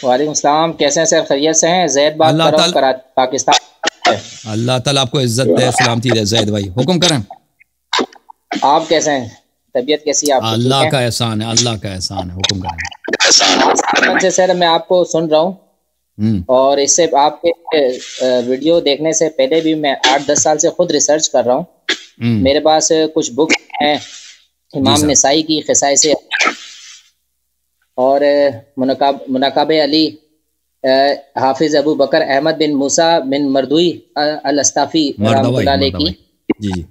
وعلیکم السلام، کیسے ہیں سر؟ خیریت سے ہیں؟ زید بات اللہ کر رہا ہوں تعالیٰ پاکستان سے۔ اللہ تعالیٰ آپ کو عزت دے، سلامتی دے۔ زید بھائی حکم کریں۔ آپ کیسے ہیں؟ طبیعت کیسی ہے آپ کی؟ ٹھیک اللہ ہے؟ کا احسان ہے، اللہ کا احسان ہے، حکم کریں۔ پاکستان سے سر میں آپ کو سن رہا ہوں، ہوں اور اس سے آپ کے ویڈیو دیکھنے سے پہلے بھی میں 8-10 سال سے خود ریسرچ کر رہا ہوں۔ ہوں میرے پاس کچھ بک ہیں، جی امام صاحب۔ نسائی کی خصائص اور مناقب علی، حافظ ابو بکر احمد بن موسیٰ بن مردوی الاستافی رحمۃ اللہ علیہ کی۔ مردوئی جی جی۔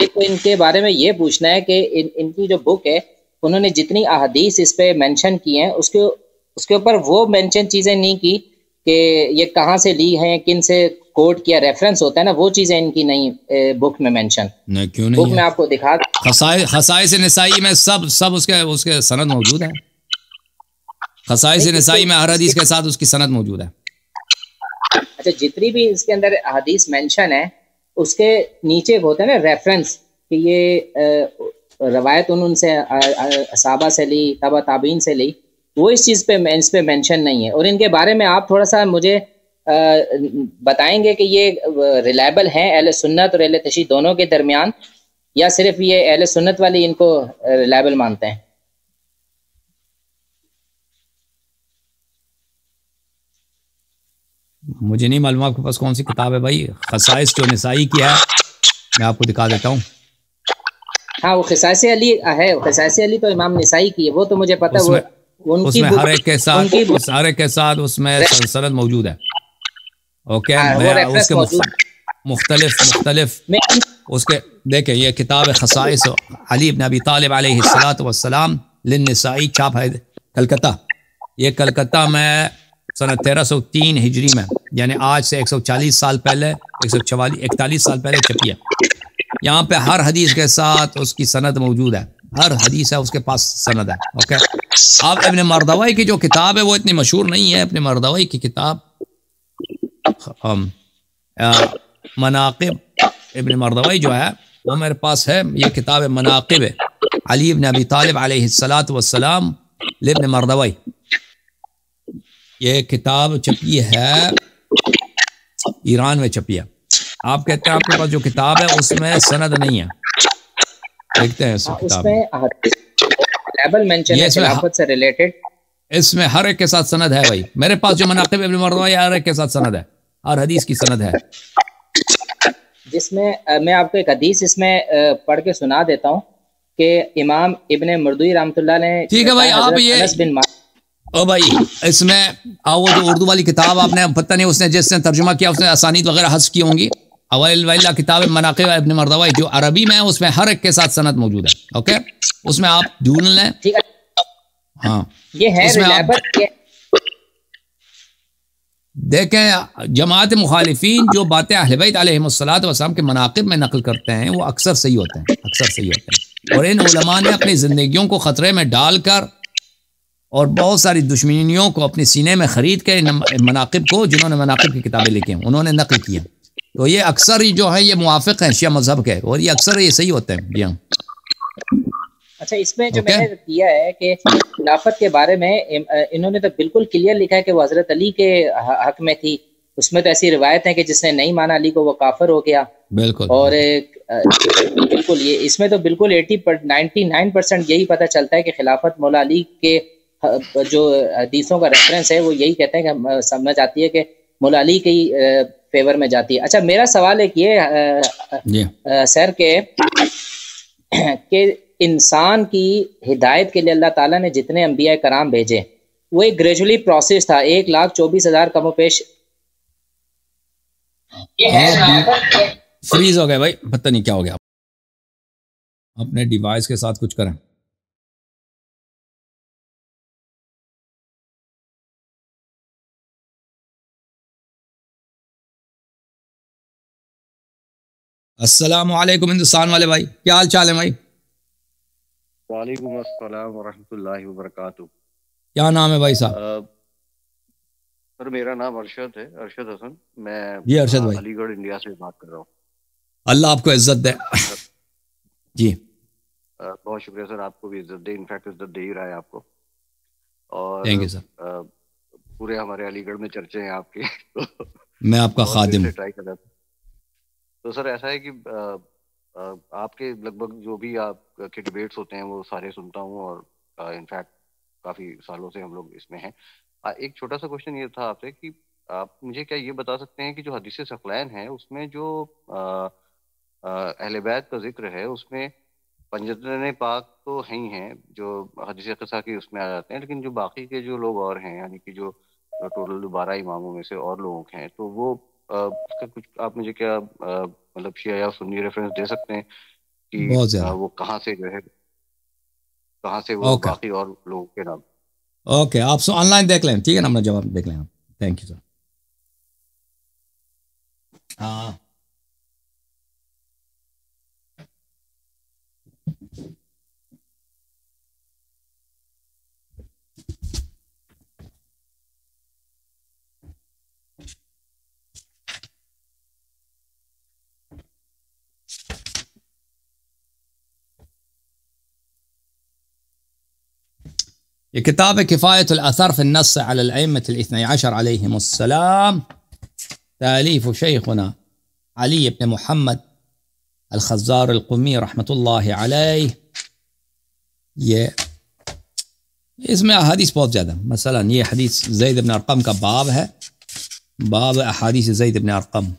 تو ان کے بارے میں یہ پوچھنا ہے کہ ان کی جو بک ہے، انہوں نے جتنی احادیث اس پہ مینشن کی ہیں، اس کے اوپر وہ مینشن چیزیں نہیں کی کہ یہ کہاں سے لی ہیں، کن سے کوٹ کیا، ریفرنس ہوتا ہے نا، وہ چیزیں ان کی نہیں بک میں مینشن۔ نہیں کیوں بک نہیں میں ہے؟ آپ کو دکھا خصائص نسائی میں سب اس کے سند موجود ہے۔ خصائص نہیں، نسائی میں ہر حدیث کے ساتھ اس کی سند موجود ہے۔ اچھا، جتنی بھی اس کے اندر احادیث مینشن ہے، اس کے نیچے ہوتا ہے نا ریفرنس، کہ یہ روایت ان سے صحابہ سے لی، تبع تابعین سے لی، وہ اس چیز پہ اس پہ مینشن نہیں ہے۔ اور ان کے بارے میں آپ تھوڑا سا مجھے بتائیں گے کہ یہ ریلائبل ہیں اہل سنت اور اہل تشیع دونوں کے درمیان، یا صرف یہ اہل سنت والی ان کو ریلائبل مانتے ہیں؟ مجھے نہیں معلوم آپ کے پاس کون سی کتاب ہے بھائی۔ خصائص جو نسائی کی ہے میں آپ کو دکھا دیتا ہوں۔ ہاں، وہ خصائص علی ہے، خصائص علی تو امام نسائی کی ہے، وہ تو مجھے پتہ ہے، وہ ان کی ہر ایک کے ساتھ اس میں سند موجود ہے۔ اوکے، وہ میں اس ریفرنس کے موجود مختلف میں اس کے دیکھیں، یہ کتاب خصائص علی بن ابی طالب علیہ الصلاۃ والسلام للنسائی، چھاپ ہے کلکتہ۔ یہ کلکتہ میں سنہ 1303 ہجری میں، یعنی آج سے 140 سال پہلے، 41 سال پہلے چھپی ہے۔ یہاں پہ ہر حدیث کے ساتھ اس کی سند موجود ہے، ہر حدیث ہے اس کے پاس سند ہے۔ اوکے، اب ابن مردوی کی جو کتاب ہے وہ اتنی مشہور نہیں ہے۔ ابن مردوی کی کتاب مناقب ابن مردوی جو ہے وہ میرے پاس ہے۔ یہ کتاب مناقب علی بن ابی طالب علیہ الصلاۃ والسلام لابن مردوی، یہ کتاب چھپی ہے ایران میں چھپی ہے۔ آپ کہتے ہیں آپ کے پاس جو کتاب ہے اس میں سند نہیں ہے، دیکھتے ہیں اس کتاب میں لیبل مینشن ہے خلافت سے ریلیٹڈ۔ اس میں ہر ایک کے ساتھ سند ہے بھائی۔ میرے پاس جو مناقب ابن مردوی ہر ایک کے ساتھ سند ہے، ہر حدیث کی سند ہے۔ جس میں میں آپ کو ایک حدیث اس میں پڑھ کے سنا دیتا ہوں کہ امام ابن مردوی رحمۃ اللہ نے، ٹھیک ہے بھائی، آپ یہ او بھائی اس میں وہ جو اردو والی کتاب آپ نے پتہ نہیں اس نے جس نے ترجمہ کیا اس نے اسانید وغیرہ حذف کی ہوں گی۔ اول کتاب مناقب ابن مردوی جو عربی میں ہے اس میں ہر ایک کے ساتھ سند موجود ہے۔ اوکے، اس میں آپ ڈھونڈ لیں۔ ٹھیک ہے، ہاں یہ ہے اس میں آپ ریلائبل۔ دیکھیں، جماعت مخالفین جو باتیں اہل بیت علیہم الصلوۃ والسلام کے مناقب میں نقل کرتے ہیں وہ اکثر صحیح ہوتے ہیں، اور ان علماء نے اپنی زندگیوں کو خطرے میں ڈال کر اور بہت ساری دشمنیوں کو اپنے سینے میں خرید کے مناقب کو، جنہوں نے مناقب کی کتابیں لکھی ہیں انہوں نے نقل کی ہیں، تو یہ اکثر ہی جو ہے یہ موافق ہیں شیعہ مذہب کے، اور یہ اکثر یہ صحیح ہوتے ہیں۔ جی ہاں۔ اچھا، اس میں جو میں نے کیا ہے کہ خلافت کے بارے میں انہوں نے تو بالکل کلیئر لکھا ہے کہ وہ حضرت علی کے حق میں تھی۔ اس میں تو ایسی روایت ہے کہ جس نے نہیں مانا علی کو وہ کافر ہو گیا۔ بالکل، اور بالکل یہ اس میں تو بالکل 99% یہی پتہ چلتا ہے کہ خلافت مولا علی کے جو حدیثوں کا ریفرنس ہے وہ یہی کہتے ہیں کہ سمجھ آتی ہے کہ مولا علی کے فیور میں جاتی ہے۔ اچھا، میرا سوال ایک یہ سر کہ انسان کی ہدایت کے لیے اللہ تعالیٰ نے جتنے انبیاء کرام بھیجے وہ ایک گریجولی پروسیس تھا۔ 1,24,000 کم و بیش فریز ہو گئے بھائی، پتہ نہیں کیا ہو گیا، اپنے ڈیوائس کے ساتھ کچھ کریں۔ السلام علیکم ہندوستان والے بھائی، کیا حال چال ہے بھائی؟ وعلیکم السلام ورحمۃ اللہ وبرکاتہ۔ کیا نام ہے بھائی صاحب؟ سر میرا نام ارشد ہے، ارشد حسن۔ میں جی ارشد بھائی، علی گڑھ انڈیا سے بات کر رہا ہوں۔ اللہ آپ کو عزت دے۔ جی بہت شکریہ سر، آپ کو بھی عزت دے، انفیکٹ عزت دے ہی رہا ہے آپ کو۔ اور تھینک یو سر۔ پورے ہمارے علی گڑھ میں چرچے ہیں آپ کے، تو میں آپ کا خادم ہوں۔ ٹرائی کرنا تھا۔ تو سر ایسا ہے کہ آپ کے لگ بھگ جو بھی آپ کے ڈبیٹس ہوتے ہیں وہ سارے سنتا ہوں، اور انفیکٹ کافی سالوں سے ہم لوگ اس میں ہیں۔ ایک چھوٹا سا کوشچن یہ تھا آپ سے کہ آپ مجھے کیا یہ بتا سکتے ہیں کہ جو حدیث ثقلین ہے اس میں جو اہل بیت کا ذکر ہے، اس میں پنجتن پاک تو ہیں جو حدیث قصہ کی اس میں آ جاتے ہیں، لیکن جو باقی کے جو لوگ اور ہیں، یعنی کہ جو ٹوٹل 12 اماموں میں سے اور لوگوں کے ہیں، تو وہ اس کا کچھ آپ مجھے کیا مطلب شیعہ یا سنی ریفرنس دے سکتے ہیں کہ بہت زیادہ۔ وہ کہاں سے جو ہے، کہاں سے وہ اوکے باقی اور لوگوں کے نام؟ اوکے، آپ آن لائن دیکھ لیں، ٹھیک ہے نا، اپنا جواب دیکھ لیں آپ۔ Thank you sir. ہاں یہ کتاب کفایت الاثر فی النص علی الائمة الاثنی عشر علیہم السلام، تالیف شیخنا علی بن محمد الخزار القمی رحمۃ اللہ علیہ۔ یہ اس میں احادیث بہت زیادہ، مثلا یہ حدیث زید بن ارقم کا باب ہے، باب احادیث زید بن ارقم،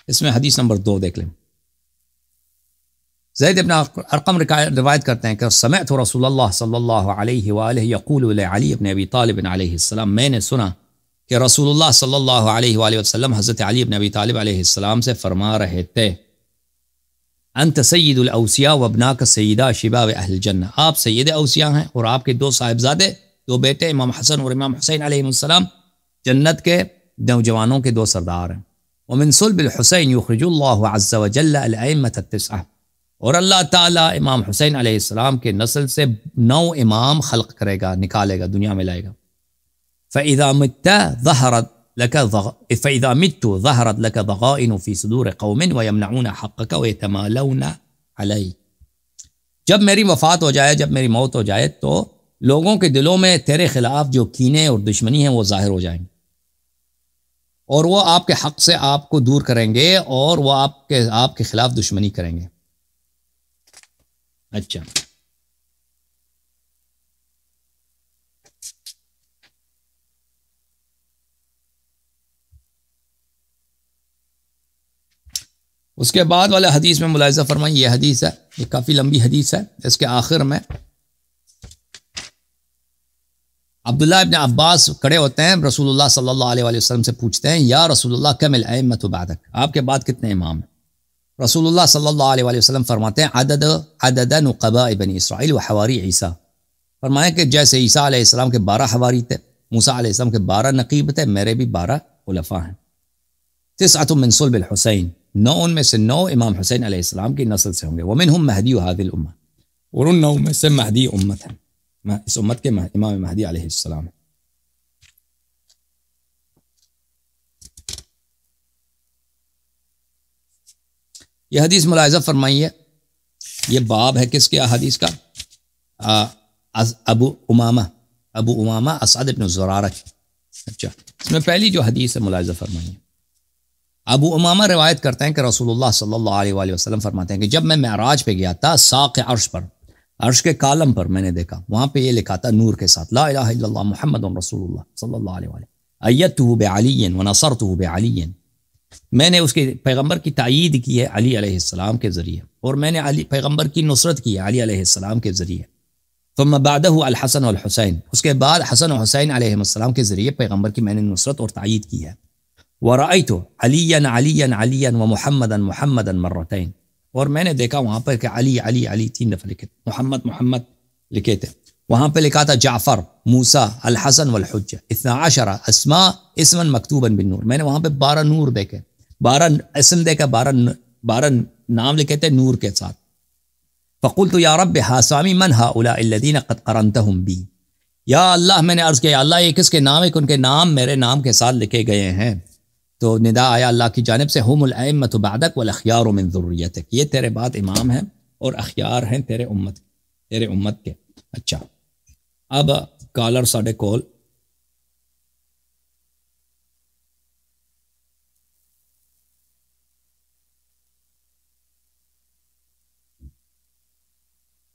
اس میں حدیث نمبر 2 دیکھ لیں۔ زید بن ارقم روایت کرتے ہیں کہ سمعت رسول اللہ صلی اللہ علیہ وآلہ یقول لعلی بن ابی طالب علیہ السلام، میں نے سنا کہ رسول اللہ صلی اللہ علیہ وآلہ وسلم حضرت علی بن ابی طالب علیہ السلام سے فرما رہے تھے، انت سید الاوصیاء وابناک سیدا شباب اہل الجنہ، آپ سید اوصیاء ہیں اور آپ کے 2 صاحبزادے، 2 بیٹے امام حسن اور امام حسین علیہ السلام جنت کے نوجوانوں کے 2 سردار ہیں۔ ومن صلب الحسین یخرج اللہ عز وجل الائمة التسعہ، اور اللہ تعالیٰ امام حسین علیہ السلام کے نسل سے 9 امام خلق کرے گا، نکالے گا، دنیا میں لائے گا۔ فَإِذَا مِتُّ ظَهَرَتْ لَكَ ضَغَائِنُ فِي صُدُورِ قَوْمٍ وَيَمْنَعُونَ حَقَّكَ وَيَتَمَالَوْنَ عَلَيْكَ، جب میری وفات ہو جائے، جب میری موت ہو جائے، تو لوگوں کے دلوں میں تیرے خلاف جو کینے اور دشمنی ہیں وہ ظاہر ہو جائیں گے، اور وہ آپ کے حق سے آپ کو دور کریں گے، اور وہ آپ کے خلاف دشمنی کریں گے۔ اچھا، اس کے بعد والے حدیث میں ملاحظہ فرمائیں، یہ حدیث ہے، یہ کافی لمبی حدیث ہے، اس کے آخر میں عبداللہ ابن عباس کھڑے ہوتے ہیں، رسول اللہ صلی اللہ علیہ وآلہ وسلم سے پوچھتے ہیں، یا رسول اللہ کم الائمۃ بعدک، آپ کے بعد کتنے امام ہیں؟ رسول اللہ صلی اللہ علیہ وآلہ وسلم فرماتے ہیں، عدد نقباء بنی اسرائیل و حواری عیسیٰ، فرمائیں کہ جیسے عیسیٰ علیہ السلام کے 12 حواری تھے، موسیٰ علیہ السلام کے 12 نقیب تھے، میرے بھی 12 خلفاء ہیں۔ 9 من صلب الحسین، 9 ان میں سے 9 امام حسین علیہ السلام کی نسل سے ہوں گے، ومنہم مہدی هذه الامہ، اور ان 9 میں سے مہدی امت ہیں، اس امت کے امام مہدی علیہ السلام ہیں۔ یہ حدیث ملاحظہ فرمائیے، یہ باب ہے کس کے حدیث کا؟ ابو امامہ اسعد بن زرارہ کی۔ اچھا، اس میں پہلی جو حدیث ہے ملاحظہ فرمائیے، ابو امامہ روایت کرتے ہیں کہ رسول اللہ صلی اللہ علیہ وآلہ وسلم فرماتے ہیں کہ جب میں معراج پہ گیا تھا، ساق عرش پر، عرش کے کالم پر میں نے دیکھا، وہاں پہ یہ لکھا تھا نور کے ساتھ، لا الہ الا اللہ محمد رسول اللہ صلی اللہ علیہ وآلہ، ایدتہ بعلی ونصرتہ بعلی، میں نے اس کے پیغمبر کی تائید کی ہے علی علیہ السلام کے ذریعے، اور میں نے پیغمبر کی نصرت کی ہے علی علیہ السلام کے ذریعے۔ ثم بعدہ الحسن والحسین، اس کے بعد حسن و حسین علیہ السلام کے ذریعے پیغمبر کی میں نے نصرت اور تائید کی ہے۔ ورأیت علیا علیا علیا ومحمدا محمدا مرتین، اور میں نے دیکھا وہاں پر کہ علی علی علی 3 دفعہ لکھے، محمد محمد لکھے تھے، وہاں پہ لکھا تھا جعفر، موسیٰ، الحسن والحجہ، 12 اسماء اسما مکتوبا بالنور، میں نے وہاں پہ 12 نور دیکھے، 12 اسم دیکھا، 12 نام لکھے تھے نور کے ساتھ۔ فقلت یا رب حاسامی من هؤلاء الذین قد قرنتهم بی، یا اللہ میں نے عرض کیا، اللہ یہ کس کے نام ہے کہ ان کے نام میرے نام کے ساتھ لکھے گئے ہیں؟ تو ندا آیا اللہ کی جانب سے، ہم الائمۃ بعدک والاخیار من ذریتک، یہ تیرے بعد امام ہیں اور اخیار ہیں تیرے امت کے۔ اچھا، اب کالر ساڈے کول